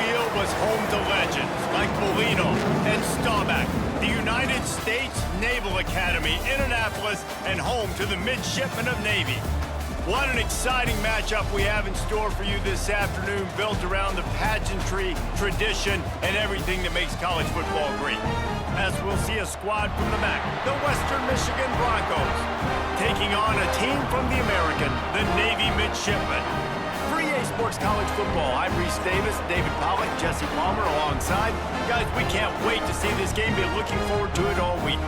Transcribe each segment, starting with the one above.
field was home to legends like Molino and Staubach, the United States Naval Academy, Indianapolis, and home to the Midshipmen of Navy. What an exciting matchup we have in store for you this afternoon, built around the pageantry, tradition, and everything that makes college football great. As we'll see a squad from the MAC, the Western Michigan Broncos, taking on a team from the American, the Navy Midshipmen. For EA Sports College Football, I'm Reese Davis, David Pollack, Jesse Palmer alongside. Guys, we can't wait to see this game. Been looking forward to it all week.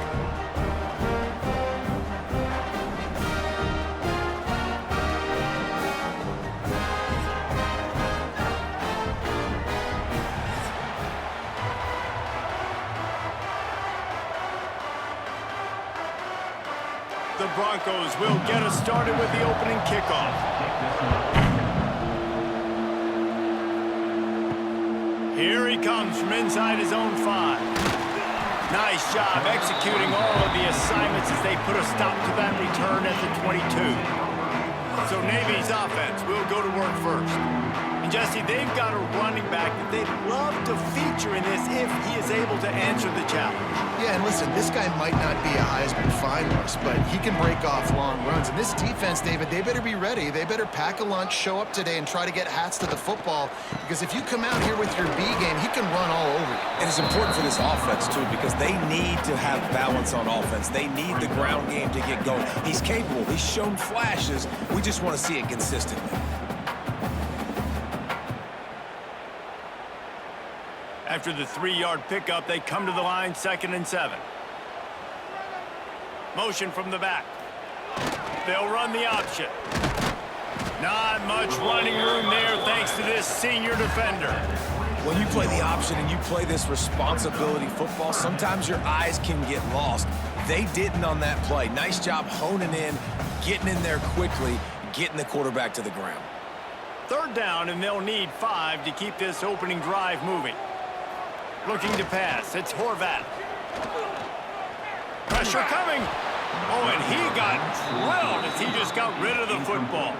The Broncos will get us started with the opening kickoff. Here he comes from inside his own 5. Nice job executing all of the assignments as they put a stop to that return at the 22. So Navy's offense will go to work first. And Jesse, they've got a running back that they'd love to feature in this if he is able to answer the challenge. Yeah, and listen, this guy might not be a Heisman finalist, but he can break off long runs. And this defense, David, they better be ready. They better pack a lunch, show up today, and try to get hats to the football. Because if you come out here with your B game, he can run all over you. And it's important for this offense, too, because they need to have balance on offense. They need the ground game to get going. He's capable. He's shown flashes. We just want to see it consistently. After the 3-yard pickup, they come to the line, 2nd and 7. Motion from the back. They'll run the option. Not much running room there thanks to this senior defender. When you play the option and you play this responsibility football, sometimes your eyes can get lost. They didn't on that play. Nice job honing in, getting in there quickly, getting the quarterback to the ground. 3rd down, and they'll need 5 to keep this opening drive moving. Looking to pass. It's Horvath. Pressure coming. Oh, and he got drilled as he just got rid of the football.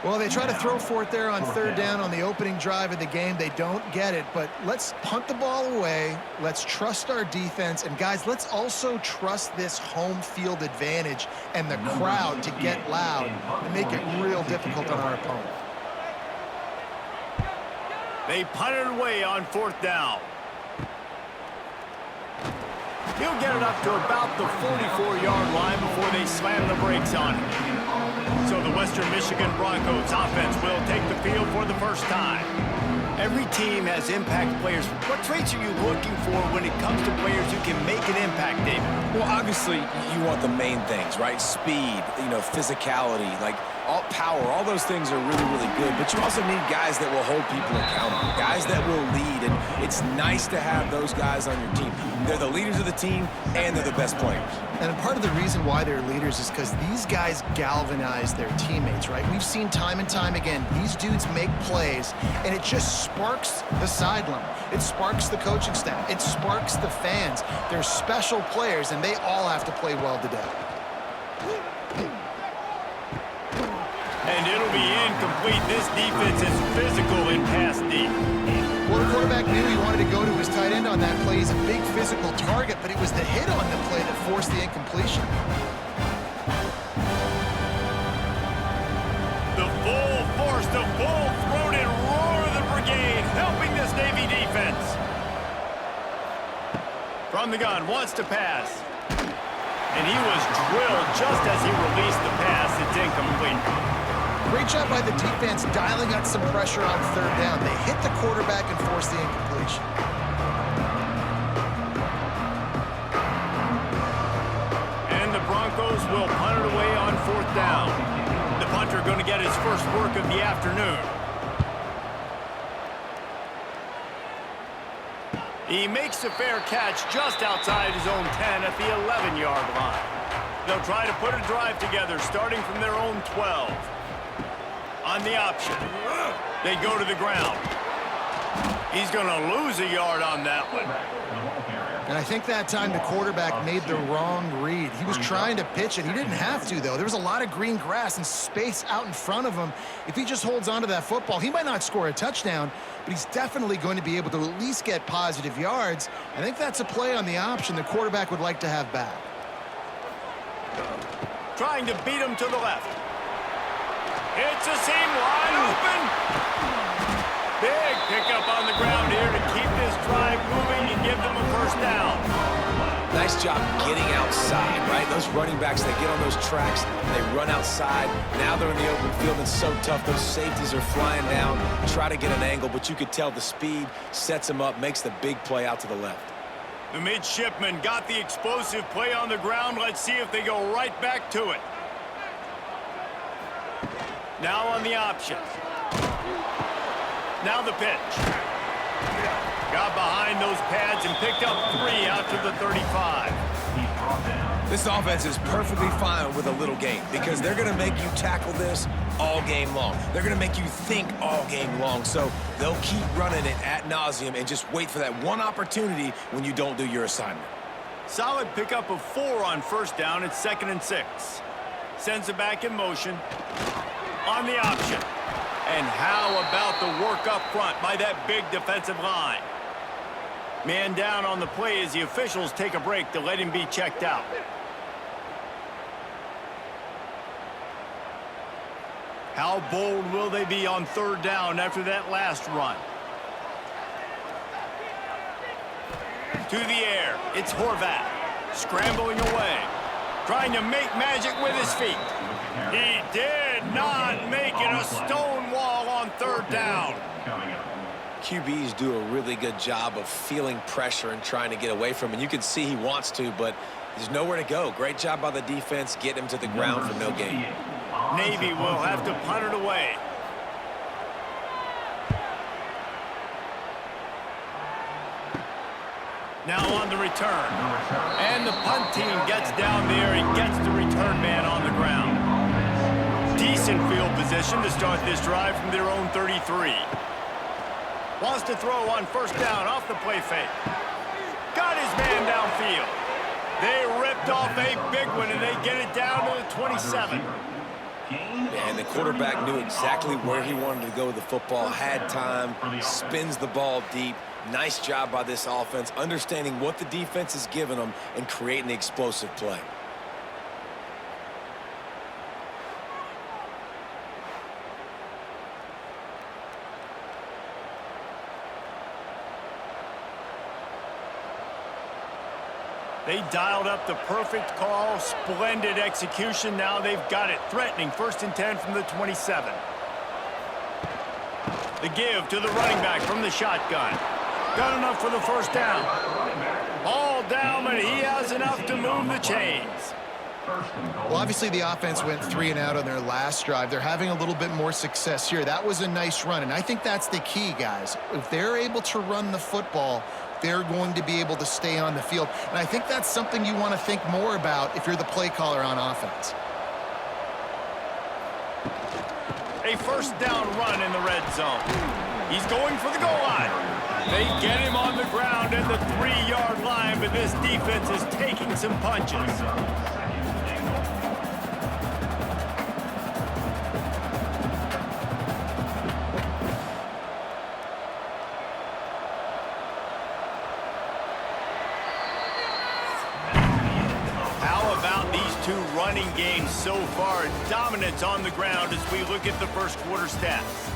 Well, they try to throw for it there on 3rd down on the opening drive of the game. They don't get it, but let's punt the ball away. Let's trust our defense. And, guys, let's also trust this home field advantage and the crowd to get loud and make it real difficult on our opponent. They punted away on 4th down. He'll get it up to about the 44-yard line before they slam the brakes on him. So the Western Michigan Broncos offense will take the field for the first time. Every team has impact players. What traits are you looking for when it comes to players who can make an impact, David? Well, obviously, you want the main things, right? Speed, physicality, like all power, all those things are really, really good. But you also need guys that will hold people accountable, guys that will lead. And it's nice to have those guys on your team. They're the leaders of the team, and they're the best players. And part of the reason why they're leaders is because these guys galvanize their teammates, right? We've seen time and time again, these dudes make plays, and it just sparks the sideline. It sparks the coaching staff. It sparks the fans. They're special players, and they all have to play well today. And it'll be incomplete. This defense is physical in pass deep. Well, the quarterback knew he wanted to go to his tight end on that play. He's a big physical target, but it was the hit on the play that forced the incompletion. The full force, the full-throated roar of the brigade, helping this Navy defense. From the gun, wants to pass. And he was drilled just as he released the pass. It's incomplete. Great job by the defense dialing out some pressure on 3rd down. They hit the quarterback and forced the incompletion. And the Broncos will punt it away on 4th down. The punter going to get his first work of the afternoon. He makes a fair catch just outside his own 10 at the 11-yard line. They'll try to put a drive together starting from their own 12. On the option, they go to the ground. He's going to lose a yard on that one. And I think that time the quarterback made the wrong read. He was trying to pitch it. He didn't have to, though. There was a lot of green grass and space out in front of him. If he just holds on to that football, he might not score a touchdown, but he's definitely going to be able to at least get positive yards. I think that's a play on the option the quarterback would like to have back. Trying to beat him to the left. It's a seam wide open. Big pickup on the ground here to keep this drive moving and give them a first down. Nice job getting outside, right? Those running backs, they get on those tracks, they run outside. Now they're in the open field. It's so tough. Those safeties are flying down, try to get an angle, but you could tell the speed sets them up, makes the big play out to the left. The midshipmen got the explosive play on the ground. Let's see if they go right back to it. Now on the option. Now the pitch. Got behind those pads and picked up 3 out to the 35. This offense is perfectly fine with a little game because they're going to make you tackle this all game long. They're going to make you think all game long. So they'll keep running it ad nauseum and just wait for that one opportunity when you don't do your assignment. Solid pickup of 4 on first down. It's 2nd and 6. Sends it back in motion. On the option. And how about the work up front by that big defensive line? Man down on the play as the officials take a break to let him be checked out. How bold will they be on 3rd down after that last run? To the air, it's Horvat, scrambling away, trying to make magic with his feet. He did not make it a stone wall on 3rd down. QBs do a really good job of feeling pressure and trying to get away from him. And you can see he wants to, but there's nowhere to go. Great job by the defense, getting him to the ground for no gain. Navy will have to punt it away. Now on the return. And the punt team gets down there and gets the return man on the ground. Decent field position to start this drive from their own 33. Wants to throw on 1st down off the play fake. Got his man downfield. They ripped off a big one and they get it down to the 27. And the quarterback knew exactly where he wanted to go with the football, had time, spins the ball deep. Nice job by this offense, understanding what the defense is giving them and creating the explosive play. They dialed up the perfect call, splendid execution. Now they've got it, threatening 1st and 10 from the 27. The give to the running back from the shotgun. Got enough for the 1st down. All down, but he has enough to move the chains. Well, obviously the offense went 3 and out on their last drive. They're having a little bit more success here. That was a nice run, and I think that's the key, guys. If they're able to run the football, they're going to be able to stay on the field. And I think that's something you want to think more about if you're the play caller on offense. A 1st down run in the red zone. He's going for the goal line. They get him on the ground at the 3-yard line, but this defense is taking some punches. Running game so far, dominance on the ground as we look at the 1st quarter stats.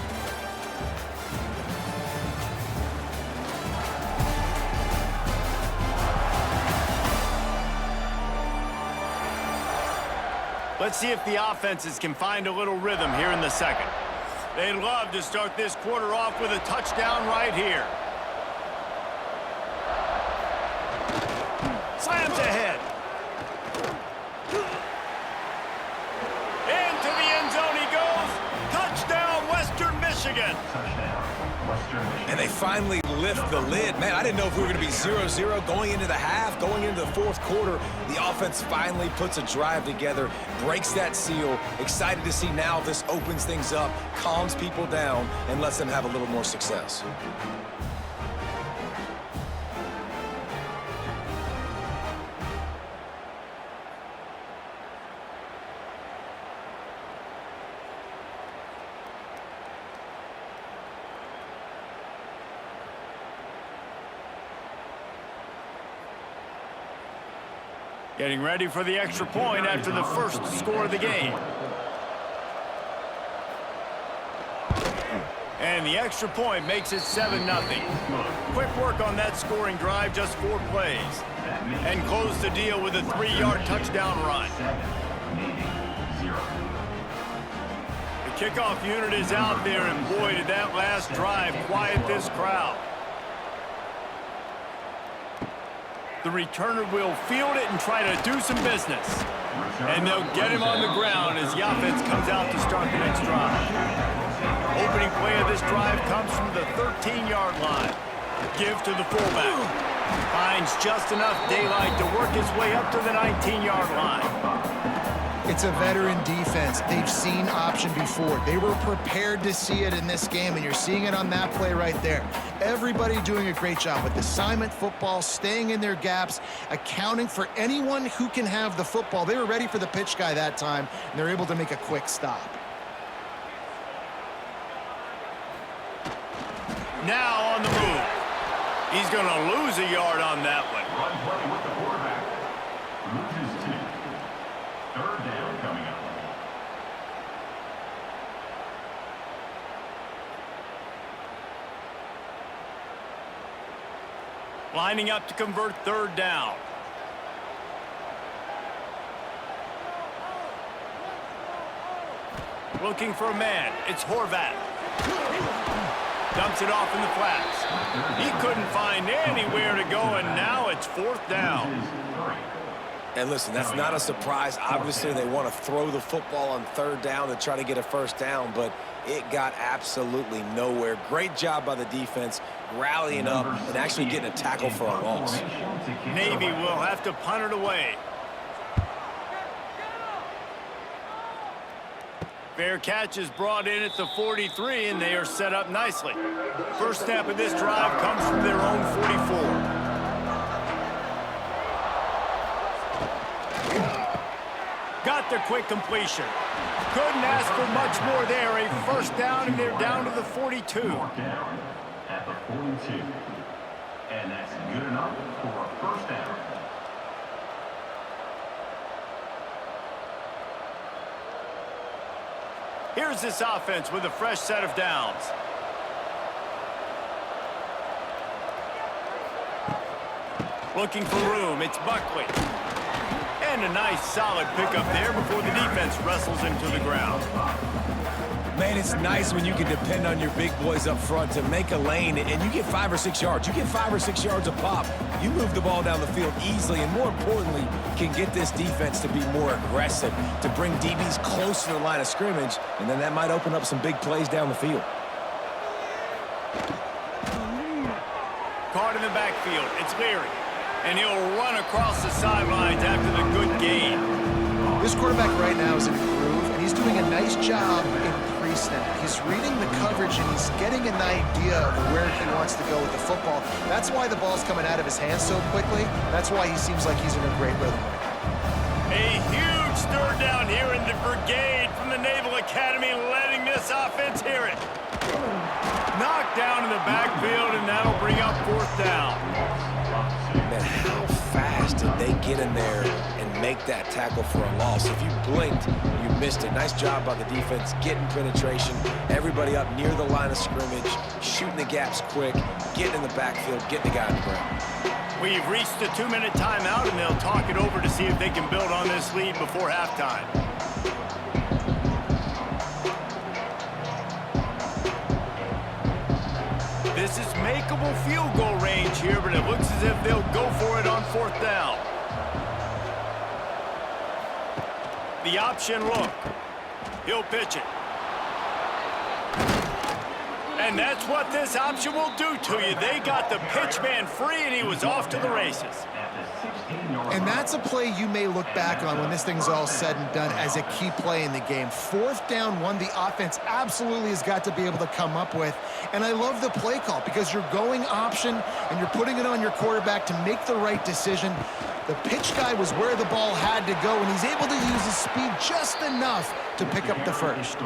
Let's see if the offenses can find a little rhythm here in the 2nd. They'd love to start this quarter off with a touchdown right here. Slams ahead. Michigan. And they finally lift the lid. Man, I didn't know if we were going to be 0-0 going into the half, going into the 4th quarter. The offense finally puts a drive together, breaks that seal. Excited to see now this opens things up, calms people down, and lets them have a little more success. Getting ready for the extra point after the first score of the game. And the extra point makes it 7-0. Quick work on that scoring drive, just 4 plays. And close the deal with a 3-yard touchdown run. The kickoff unit is out there, and boy, did that last drive quiet this crowd. The returner will field it and try to do some business. And they'll get him on the ground as the offense comes out to start the next drive. Opening play of this drive comes from the 13-yard line. Give to the fullback. Finds just enough daylight to work his way up to the 19-yard line. It's a veteran defense. They've seen option before. They were prepared to see it in this game, and you're seeing it on that play right there. Everybody doing a great job with assignment football, staying in their gaps, accounting for anyone who can have the football. They were ready for the pitch guy that time, and they're able to make a quick stop. Now on the move. He's going to lose a yard on that one. Run play with the quarterback. Loses 2. Third down coming up. Lining up to convert third down. Looking for a man. It's Horvat. Dumps it off in the flats. He couldn't find anywhere to go, and now it's 4th down. And listen, that's not a surprise. Obviously, they want to throw the football on 3rd down to try to get a 1st down, but it got absolutely nowhere. Great job by the defense, rallying up and actually getting a tackle for a loss. Navy will have to punt it away. Fair catch is brought in at the 43, and they are set up nicely. First snap of this drive comes from their own 44. Got the quick completion. Couldn't ask for much more there. A 1st down, and they're down to the 42. Down at the 42. And that's good enough for a 1st down. Here's this offense with a fresh set of downs. Looking for room, it's Buckley. And a nice solid pickup there before the defense wrestles him to the ground. Man, it's nice when you can depend on your big boys up front to make a lane, and you get 5 or 6 yards. You get 5 or 6 yards a pop. You move the ball down the field easily, and more importantly, can get this defense to be more aggressive, to bring DBs close to the line of scrimmage, and then that might open up some big plays down the field. Caught in the backfield, it's Leary. And he'll run across the sidelines after the good gain. This quarterback right now is in a groove, and he's doing a nice job in pre-snap. He's reading the coverage, and he's getting an idea of where he wants to go with the football. That's why the ball's coming out of his hands so quickly. That's why he seems like he's in a great rhythm. A huge third down here in the brigade from the Naval Academy, letting this offense hear it. Knocked down in the backfield, and that'll bring up 4th down. Man, how fast did they get in there and make that tackle for a loss? If you blinked, you missed it. Nice job by the defense, getting penetration. Everybody up near the line of scrimmage, shooting the gaps quick, getting in the backfield, getting the guy on the ground. We've reached a 2-minute timeout, and they'll talk it over to see if they can build on this lead before halftime. This is makeable field goal range here, but it looks as if they'll go for it on 4th down. The option look. He'll pitch it. And that's what this option will do to you. They got the pitch man free, and he was off to the races. And that's a play you may look back on when this thing's all said and done as a key play in the game. 4th down, one the offense absolutely has got to be able to come up with. And I love the play call because you're going option and you're putting it on your quarterback to make the right decision. The pitch guy was where the ball had to go, and he's able to use his speed just enough to pick up the 1st.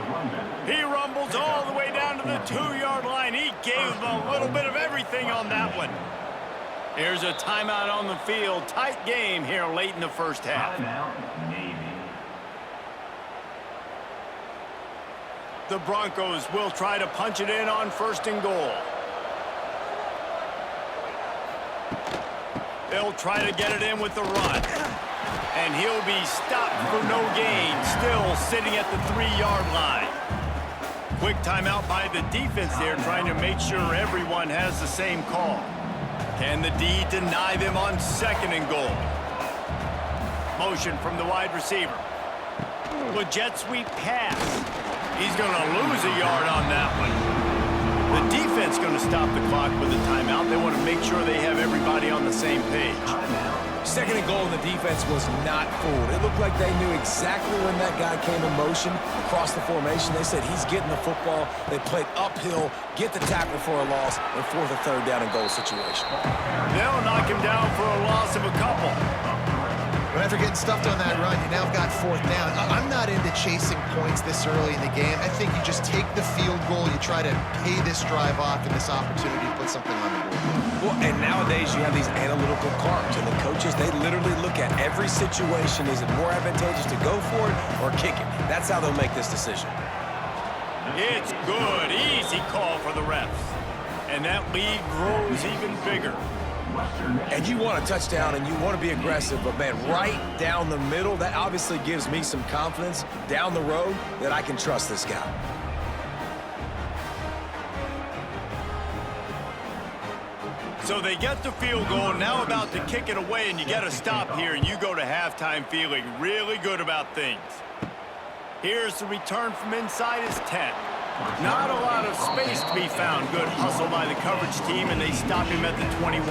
He rumbles all the way down to the 2-yard line. He gave him a little bit of everything on that one. Here's a timeout on the field. Tight game here late in the first half. Timeout, Navy. The Broncos will try to punch it in on 1st and goal. They'll try to get it in with the run. And he'll be stopped for no gain, still sitting at the 3-yard line. Quick timeout by the defense there, trying to make sure everyone has the same call. Can the D deny them on 2nd and goal? Motion from the wide receiver. With jet sweep pass. He's going to lose a yard on that one. The defense going to stop the clock with a timeout. They want to make sure they have everybody on the same page. 2nd and goal, and the defense was not fooled. It looked like they knew exactly when that guy came in motion across the formation. They said he's getting the football. They played uphill, get the tackle for a loss, and 4th or 3rd down and goal situation. They'll knock him down for a loss of a couple. But after getting stuffed on that run, you now got 4th down. I'm not into chasing points this early in the game. I think you just take the field goal. You try to pay this drive off and this opportunity to put something on the board. Well, and nowadays you have these analytical cards, and the coaches, they literally look at every situation. Is it more advantageous to go for it or kick it? That's how they'll make this decision. It's good. Easy call for the refs. And that lead grows even bigger. And you want a touchdown and you want to be aggressive, but man, right down the middle, that obviously gives me some confidence down the road that I can trust this guy. So they get the field goal, now about to kick it away, and you get a stop here, and you go to halftime feeling really good about things. Here's the return from inside his 10. Not a lot of space to be found. Good hustle by the coverage team, and they stop him at the 21.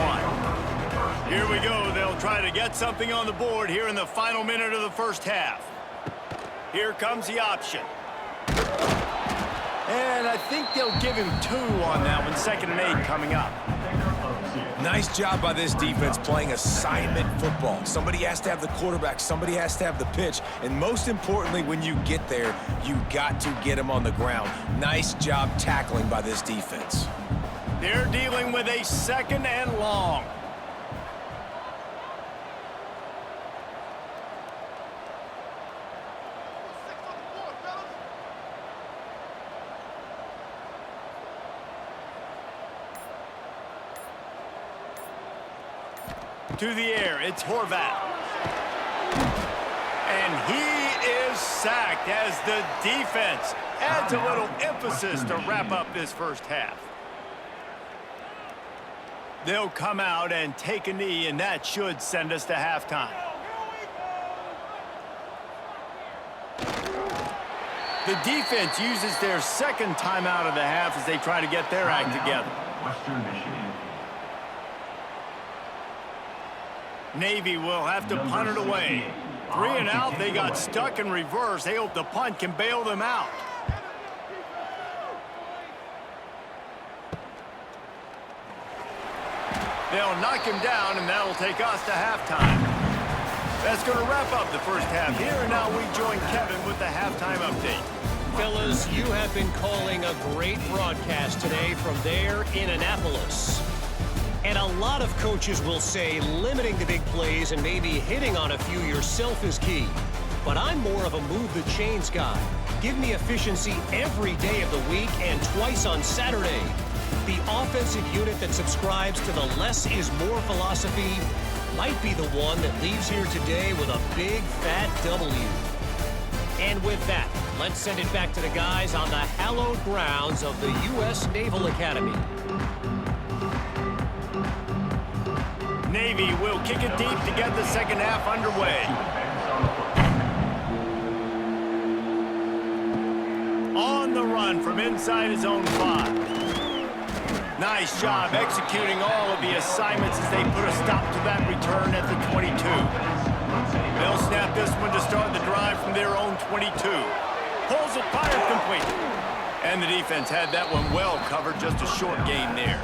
Here we go. They'll try to get something on the board here in the final minute of the first half. Here comes the option. And I think they'll give him 2 on that one. 2nd and 8 coming up. Nice job by this defense playing assignment football. Somebody has to have the quarterback, somebody has to have the pitch, and most importantly, when you get there, you got to get him on the ground. Nice job tackling by this defense. They're dealing with a 2nd and long. To the air, it's Horvat. And he is sacked as the defense adds a little emphasis to wrap up this first half. They'll come out and take a knee, and that should send us to halftime. The defense uses their 2nd timeout of the half as they try to get their act together. Western Michigan. Navy will have to punt it away. 3 and out, they got stuck in reverse. They hope the punt can bail them out. They'll knock him down, and that'll take us to halftime. That's going to wrap up the first half here, and now we join Kevin with the halftime update. Fellas, you have been calling a great broadcast today from there in Annapolis. And a lot of coaches will say limiting the big plays and maybe hitting on a few yourself is key. But I'm more of a move the chains guy. Give me efficiency every day of the week and twice on Saturday. The offensive unit that subscribes to the less is more philosophy might be the one that leaves here today with a big fat W. And with that, let's send it back to the guys on the hallowed grounds of the U.S. Naval Academy. Navy will kick it deep to get the second half underway. On the run from inside his own 5. Nice job executing all of the assignments as they put a stop to that return at the 22. They'll snap this one to start the drive from their own 22. Pulls it, fired complete. And the defense had that one well covered, just a short gain there.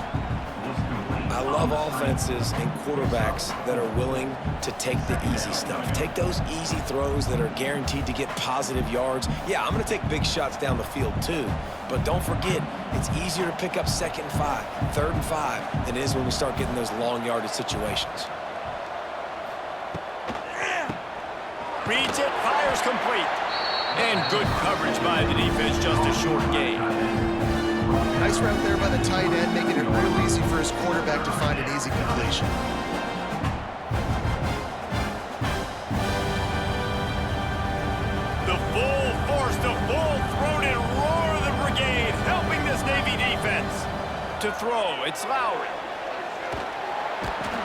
I love offenses and quarterbacks that are willing to take the easy stuff. Take those easy throws that are guaranteed to get positive yards. Yeah, I'm going to take big shots down the field too, but don't forget, it's easier to pick up 2nd and 5, 3rd and 5 than it is when we start getting those long yardage situations. Reads it, fires complete. And good coverage by the defense, just a short gain. Nice route there by the tight end, making it real easy for his quarterback to find an easy completion. The full force, the full-throated roar of the brigade, helping this Navy defense. To throw, it's Lowry.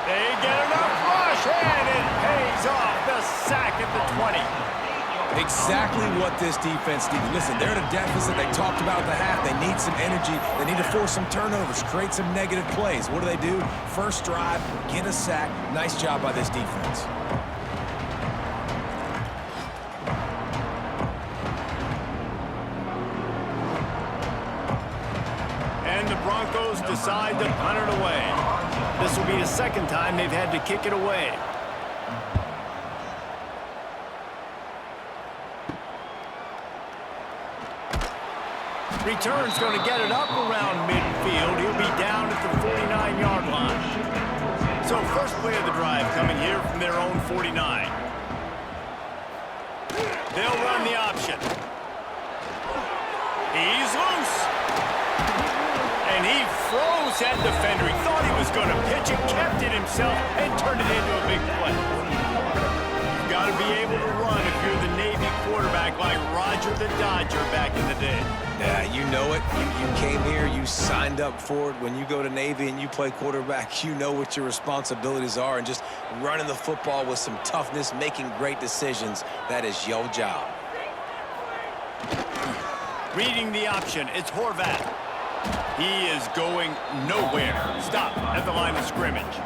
They get enough rush, and it pays off. The sack at the 20. Exactly what this defense needs. Listen, they're at a deficit. They talked about the half. They need some energy. They need to force some turnovers, create some negative plays. What do? First drive, get a sack. Nice job by this defense. And the Broncos decide to punt it away. This will be the 2nd time they've had to kick it away. Return's going to get it up around midfield. He'll be down at the 49-yard line. So first play of the drive coming here from their own 49. They'll run the option. He's loose. And he froze that defender. He thought he was going to pitch it, kept it himself, and turned it into a big play. You've got to be able to run if you're the Navy quarterback like Roger the Dodger back in the day. Yeah, you know it. You came here, you signed up for it. When you go to Navy and you play quarterback, you know what your responsibilities are. And just running the football with some toughness, making great decisions, that is your job. Reading the option, it's Horvath. He is going nowhere. Stop at the line of scrimmage.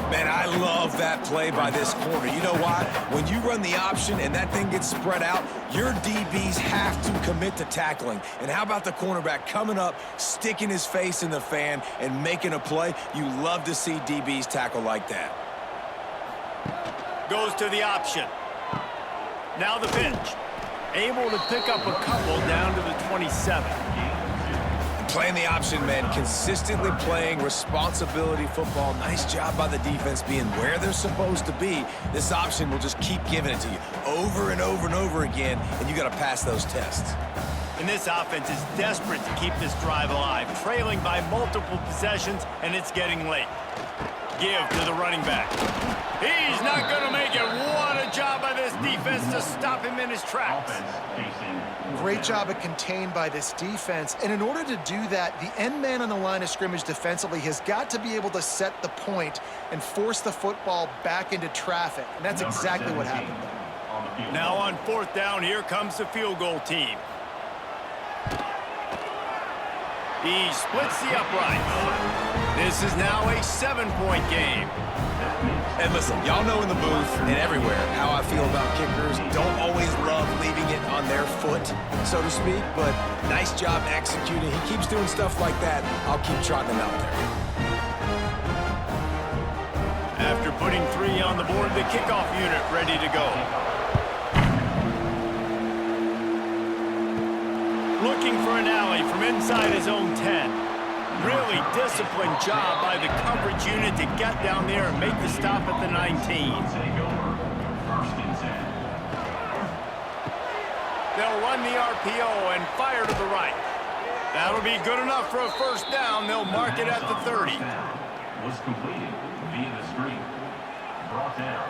Man, I love that play by this corner. You know why? When you run the option and that thing gets spread out, your DBs have to commit to tackling. And how about the cornerback coming up, sticking his face in the fan, and making a play? You love to see DBs tackle like that. Goes to the option. Now the pitch. Able to pick up a couple down to the 27. Playing the option, man, consistently playing responsibility football. Nice job by the defense being where they're supposed to be. This option will just keep giving it to you over and over and over again, and you got to pass those tests. And this offense is desperate to keep this drive alive, trailing by multiple possessions, and it's getting late. Give to the running back. He's not going to make it. What a job by this defense to stop him in his tracks. Great job of contained by this defense. And in order to do that, the end man on the line of scrimmage defensively has got to be able to set the point and force the football back into traffic. And that's exactly what happened there. Now on 4th down, here comes the field goal team. He splits the uprights. This is now a 7-point game. And listen, y'all know in the booth and everywhere how I feel about kickers. Don't always love leaving it on their foot, so to speak, but nice job executing. He keeps doing stuff like that. I'll keep trotting him out there. After putting 3 on the board, the kickoff unit ready to go. Looking for an alley from inside his own 10. Really disciplined job by the coverage unit to get down there and make the stop at the 19. They'll run the RPO and fire to the right. That'll be good enough for a first down. They'll mark it at the 30. Was completed via the screen. Brought down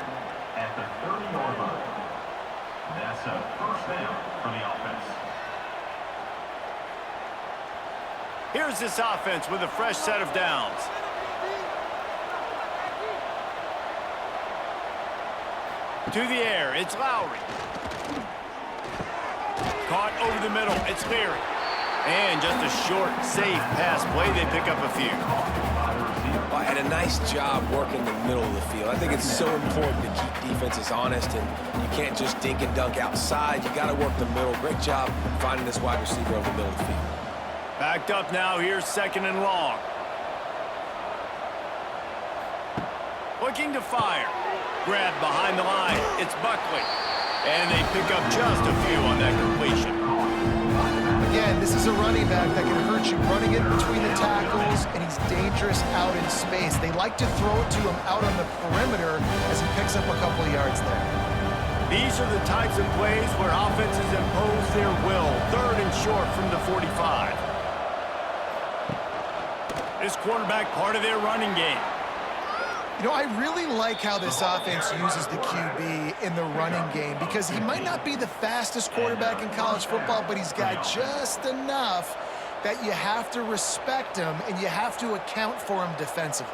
at the 30-yard line. That's a first down for the offense. Here's this offense with a fresh set of downs. To the air, it's Lowry. Caught over the middle, it's Leary. And just a short, safe pass play, they pick up a few. Well, and a nice job working the middle of the field. I think it's so important to keep defenses honest, and you can't just dink and dunk outside. You got to work the middle. Great job finding this wide receiver over the middle of the field. Backed up now, here's 2nd and long. looking to fire. Grabbed behind the line. It's Buckley. And they pick up just a few on that completion. Again, this is a running back that can hurt you running it between the tackles, and he's dangerous out in space. They like to throw it to him out on the perimeter as he picks up a couple of yards there. These are the types of plays where offenses impose their will. 3rd and short from the 45. This quarterback part of their running game. You know, I really like how this offense uses the QB in the running game because he might not be the fastest quarterback in college football, but he's got just enough that you have to respect him and you have to account for him defensively.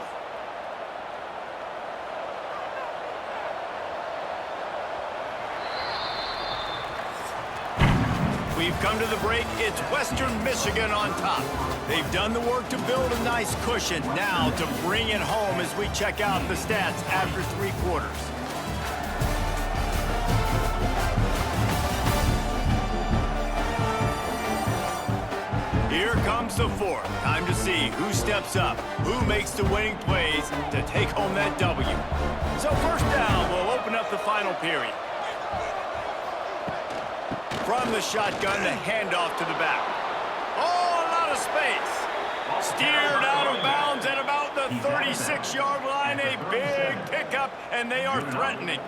We've come to the break. It's Western Michigan on top. They've done the work to build a nice cushion. Now to bring it home as we check out the stats after 3 quarters. Here comes the 4th. Time to see who steps up, who makes the winning plays to take home that W. So 1st down will open up the final period. From the shotgun, the handoff to the back. Oh, a lot of space. Steered out of bounds at about the 36-yard line. A big pickup, and they are threatening.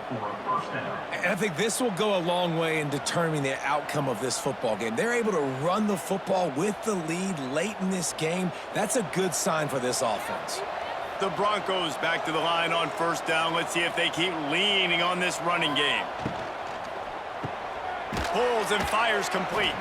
And I think this will go a long way in determining the outcome of this football game. They're able to run the football with the lead late in this game. That's a good sign for this offense. The Broncos back to the line on 1st down. Let's see if they keep leaning on this running game. Pulls and fires complete.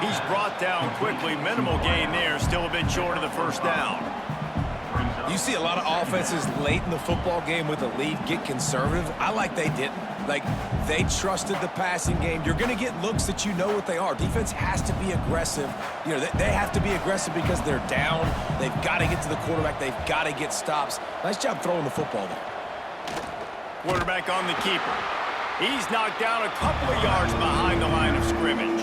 He's brought down quickly. Minimal gain there. Still a bit short of the 1st down. You see a lot of offenses late in the football game with a lead get conservative. I like they didn't. Like, they trusted the passing game. You're going to get looks that you know what they are. Defense has to be aggressive. You know, they have to be aggressive because they're down. They've got to get to the quarterback. They've got to get stops. Nice job throwing the football there. Quarterback on the keeper. He's knocked down a couple of yards behind the line of scrimmage.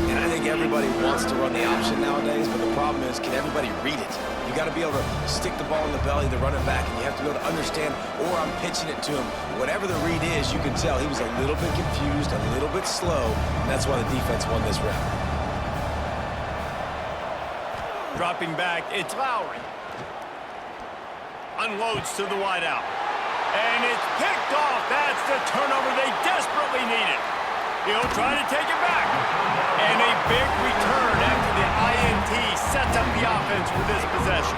And I think everybody wants to run the option nowadays, but the problem is, can everybody read it? You got to be able to stick the ball in the belly of the running back, and you have to be able to understand, or I'm pitching it to him. Whatever the read is, you can tell he was a little bit confused, a little bit slow, and that's why the defense won this round. Dropping back, it's Lowry. Unloads to the wideout. And it's picked off. That's the turnover they desperately needed. He'll try to take it back. And a big return after the INT sets up the offense for this possession.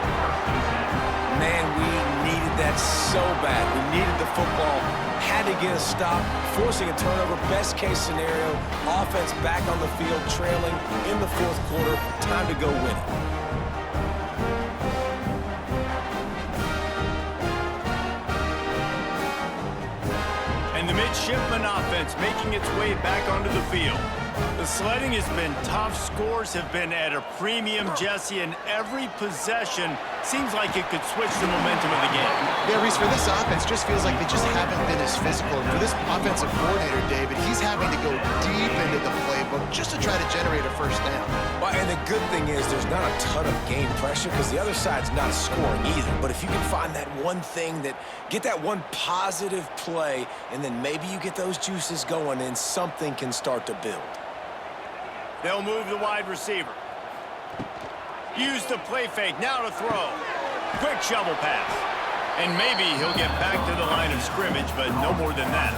Man, we needed that so bad. We needed the football. Had to get a stop, forcing a turnover. Best case scenario, offense back on the field, trailing in the 4th quarter. Time to go win it. And the midshipman offense making its way back onto the field. The sledding has been tough. Scores have been at a premium, Jesse, and every possession seems like it could switch the momentum of the game. Yeah, Reese, for this offense, just feels like they just haven't been as physical. And for this offensive coordinator, David, he's having to go deep into the playbook just to try to generate a 1st down. Well, and the good thing is there's not a ton of game pressure because the other side's not scoring either. But if you can find that one thing get that one positive play, and then maybe you get those juices going and something can start to build. They'll move the wide receiver. Use the play fake, now to throw. Quick shovel pass. And maybe he'll get back to the line of scrimmage, but no more than that.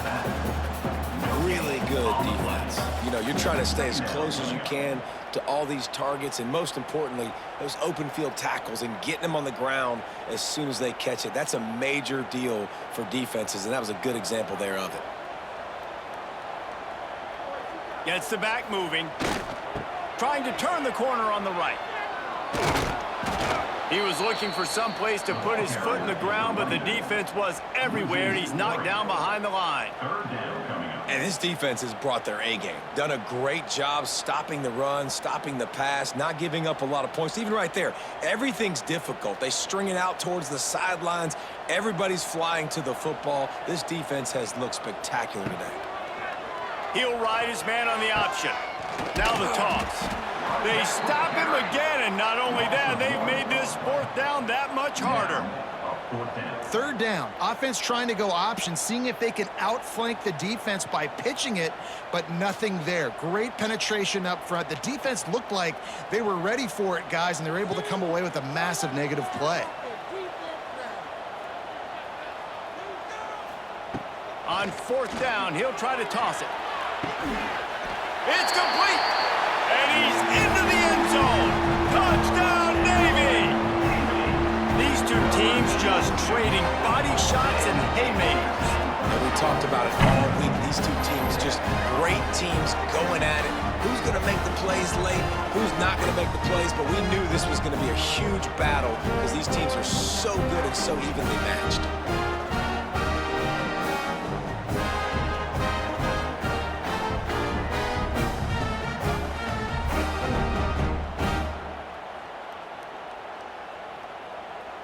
Really good defense. You know, you're trying to stay as close as you can to all these targets, and most importantly, those open field tackles and getting them on the ground as soon as they catch it. That's a major deal for defenses, and that was a good example there of it. Gets the back moving. Trying to turn the corner on the right. He was looking for some place to put his foot in the ground, but the defense was everywhere, and he's knocked down behind the line. And this defense has brought their A-game. Done a great job stopping the run, stopping the pass, not giving up a lot of points. Even right there, everything's difficult. They string it out towards the sidelines. Everybody's flying to the football. This defense has looked spectacular today. He'll ride his man on the option. Now the toss. They stop him again, and not only that, they've made this 4th down that much harder. Fourth down. Third down, offense trying to go option, seeing if they can outflank the defense by pitching it, but nothing there. Great penetration up front. The defense looked like they were ready for it, guys, and they were able to come away with a massive negative play. On fourth down, he'll try to toss it. It's complete! And he's into the end zone! Touchdown, Navy! These two teams just trading body shots and haymakers. And we talked about it all week. These two teams, just great teams going at it. Who's going to make the plays late? Who's not going to make the plays? But we knew this was going to be a huge battle because these teams are so good and so evenly matched.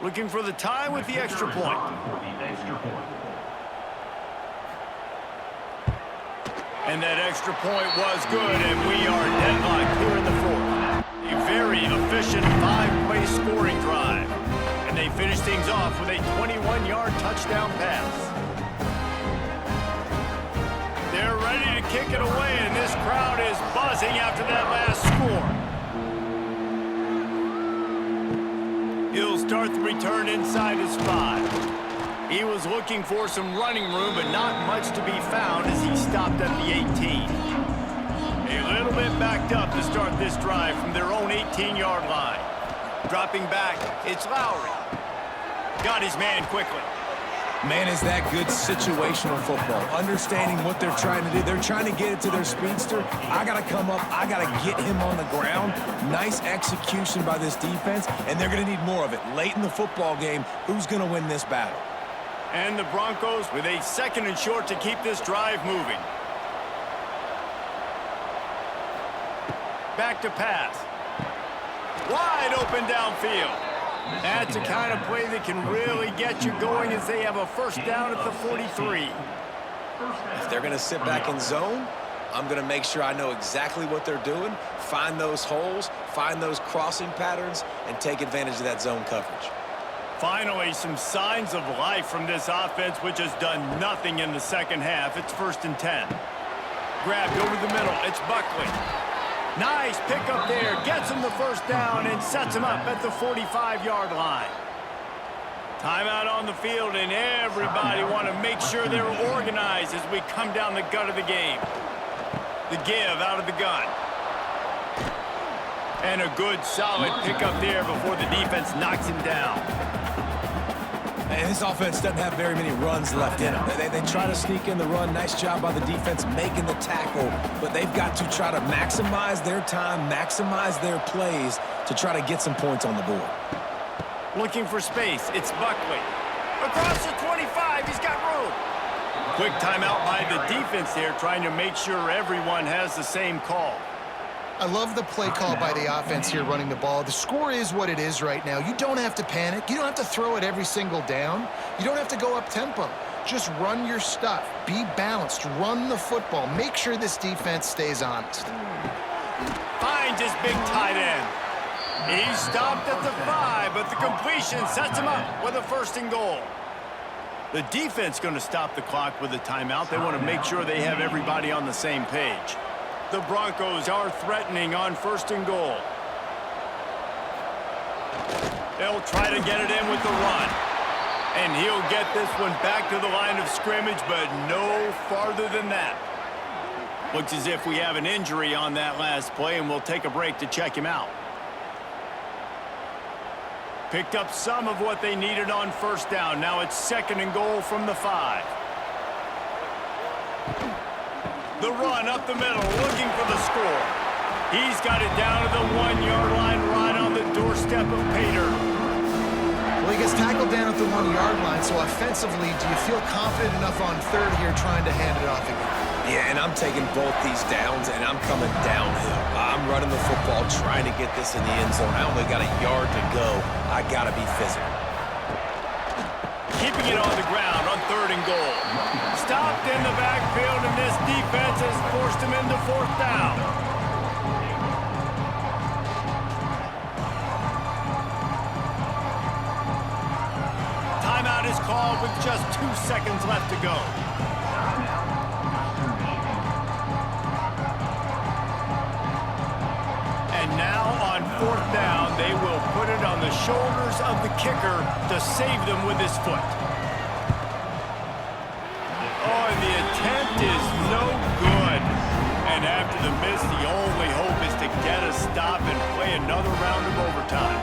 Looking for the tie with the extra point. And that extra point was good, and we are deadlocked here in the fourth. A very efficient 5-play scoring drive. And they finish things off with a 21-yard touchdown pass. They're ready to kick it away, and this crowd is buzzing after that last score. He'll start the return inside his 5. He was looking for some running room, but not much to be found as he stopped at the 18. A little bit backed up to start this drive from their own 18-yard line. Dropping back, it's Lowry. Got his man quickly. Man, is that good situational football. Understanding what they're trying to do. They're trying to get it to their speedster. I got to come up. I got to get him on the ground. Nice execution by this defense, and they're going to need more of it. Late in the football game, who's going to win this battle? And the Broncos with a 2nd and short to keep this drive moving. Back to pass. Wide open downfield. That's the kind of play that can really get you going as they have a first down at the 43. If they're going to sit back in zone, I'm going to make sure I know exactly what they're doing, find those holes, find those crossing patterns, and take advantage of that zone coverage. Finally, some signs of life from this offense, which has done nothing in the second half. It's 1st and 10. Grabbed over the middle. It's Buckley. Nice pickup there. Gets him the first down and sets him up at the 45-yard line. Timeout on the field, and everybody want to make sure they're organized as we come down the gut of the game. The give out of the gun. And a good, solid pickup there before the defense knocks him down. And this offense doesn't have very many runs left in them. They try to sneak in the run. Nice job by the defense making the tackle. But they've got to try to maximize their time, maximize their plays to try to get some points on the board. Looking for space. It's Buckley. Across the 25. He's got room. Quick timeout by the defense there, trying to make sure everyone has the same call. I love the play call by the offense here running the ball. The score is what it is right now. You don't have to panic. You don't have to throw it every single down. You don't have to go up tempo. Just run your stuff. Be balanced. Run the football. Make sure this defense stays honest. Finds his big tight end. He stopped at the 5, but the completion sets him up with a 1st and goal. The defense going to stop the clock with a timeout. They want to make sure they have everybody on the same page. The Broncos are threatening on 1st and goal. They'll try to get it in with the run. And he'll get this one back to the line of scrimmage, but no farther than that. Looks as if we have an injury on that last play, and we'll take a break to check him out. Picked up some of what they needed on 1st down. Now it's 2nd and goal from the 5. The run up the middle, looking for the score. He's got it down to the 1-yard line, right on the doorstep of Pater. Well, he gets tackled down at the 1-yard line, so offensively, do you feel confident enough on 3rd here trying to hand it off again? Yeah, and I'm taking both these downs, and I'm coming downhill. I'm running the football, trying to get this in the end zone. I only got a yard to go. I got to be physical. Keeping it on the ground on 3rd and goal. Stopped in the backfield, and this defense has forced him into 4th down. with just 2 seconds left to go. And now on 4th down, they will put it on the shoulders of the kicker to save them with his foot. Oh, and the attempt is no good. And after the miss, the only hope is to get a stop and play another round of overtime.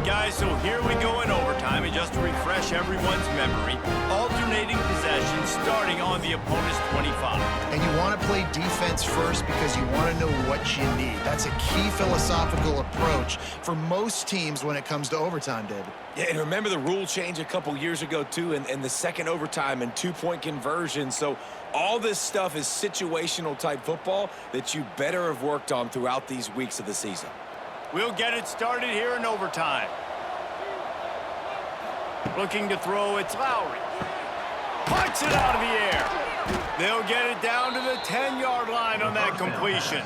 Guys, so here we go in overtime, and just to refresh everyone's memory, alternating possessions starting on the opponent's 25. And you want to play defense first because you want to know what you need. That's a key philosophical approach for most teams when it comes to overtime, David. Yeah, and remember the rule change a couple years ago, too, and the second overtime and 2-point conversion. So all this stuff is situational type football that you better have worked on throughout these weeks of the season. We'll get it started here in overtime. Looking to throw, it's Lowry. Punts it out of the air. They'll get it down to the 10-yard line on that completion.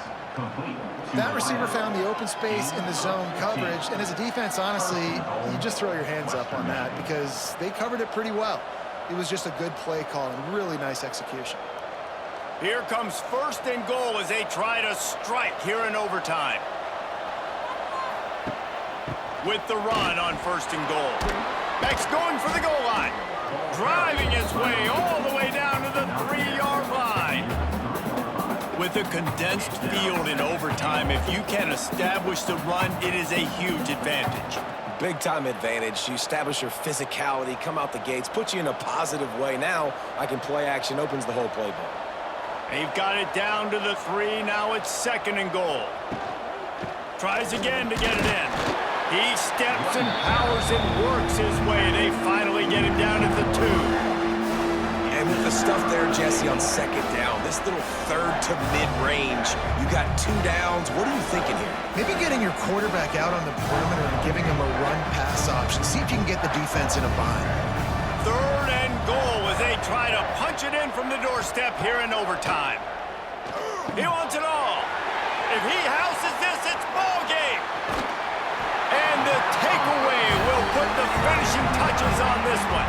That receiver found the open space in the zone coverage, and as a defense, honestly, you just throw your hands up on that because they covered it pretty well. It was just a good play call and really nice execution. Here comes 1st and goal as they try to strike here in overtime. With the run on 1st and goal. Beck's going for the goal line. Driving his way all the way down to the 3-yard line. With a condensed field in overtime, if you can establish the run, it is a huge advantage. Big-time advantage. You establish your physicality, come out the gates, put you in a positive way. Now, I can play action, opens the whole playbook. They've got it down to the 3. Now it's 2nd and goal. Tries again to get it in. He steps and powers and works his way. They finally get him down at the 2. And with the stuff there, Jesse, on 2nd down, this little 3rd to mid-range, you got 2 downs. What are you thinking here? Maybe getting your quarterback out on the perimeter and giving him a run-pass option. See if you can get the defense in a bind. 3rd and goal as they try to punch it in from the doorstep here in overtime. He wants it all. If he houses this, it's ball game. And the takeaway will put the finishing touches on this one.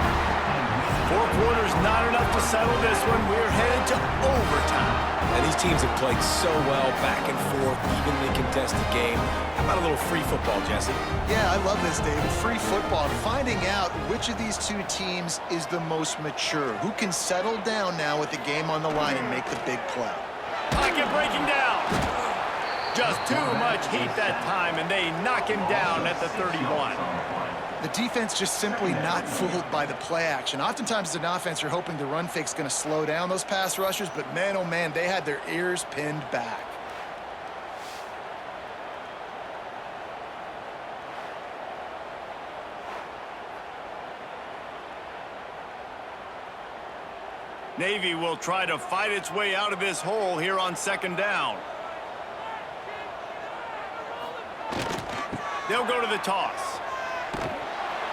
4 quarters not enough to settle this one. We're headed to overtime. And these teams have played so well, back and forth, evenly contested game. How about a little free football, Jesse? Yeah, I love this, David. Free football. Finding out which of these 2 teams is the most mature. Who can settle down now with the game on the line and make the big play. Pocket breaking down. Just too much heat that time, and they knock him down at the 31. The defense just simply not fooled by the play action. Oftentimes as an offense, you're hoping the run fake's going to slow down those pass rushers, but man, oh man, they had their ears pinned back. Navy will try to fight its way out of this hole here on 2nd down. They'll go to the toss.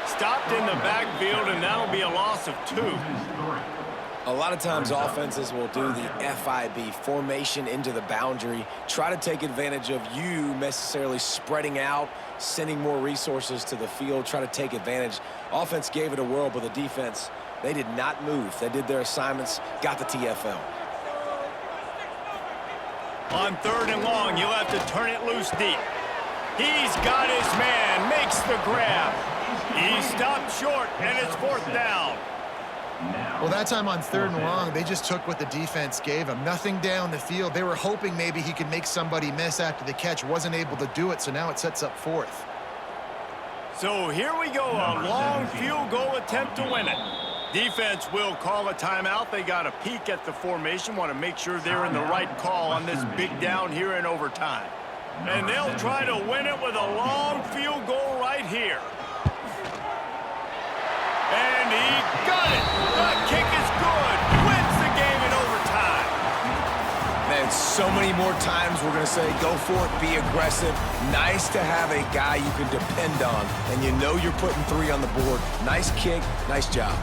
Stopped in the backfield, and that'll be a loss of 2. A lot of times offenses will do the FIB, formation into the boundary, try to take advantage of you necessarily spreading out, sending more resources to the field, try to take advantage. Offense gave it a whirl, but the defense, they did not move. They did their assignments, got the TFL. On 3rd and long, you'll have to turn it loose deep. He's got his man, makes the grab. He stopped short, and it's 4th down. Well, that time on 3rd and long, they just took what the defense gave him. Nothing down the field. They were hoping maybe he could make somebody miss after the catch. Wasn't able to do it, so now it sets up 4th. So here we go, a long field goal attempt to win it. Defense will call a timeout. They got a peek at the formation, want to make sure they're in the right call on this big down here in overtime. And they'll try to win it with a long field goal right here. And he got it. The kick is good. Wins the game in overtime. Man, so many more times we're going to say, go for it, be aggressive. Nice to have a guy you can depend on, and you know you're putting 3 on the board. Nice kick, nice job.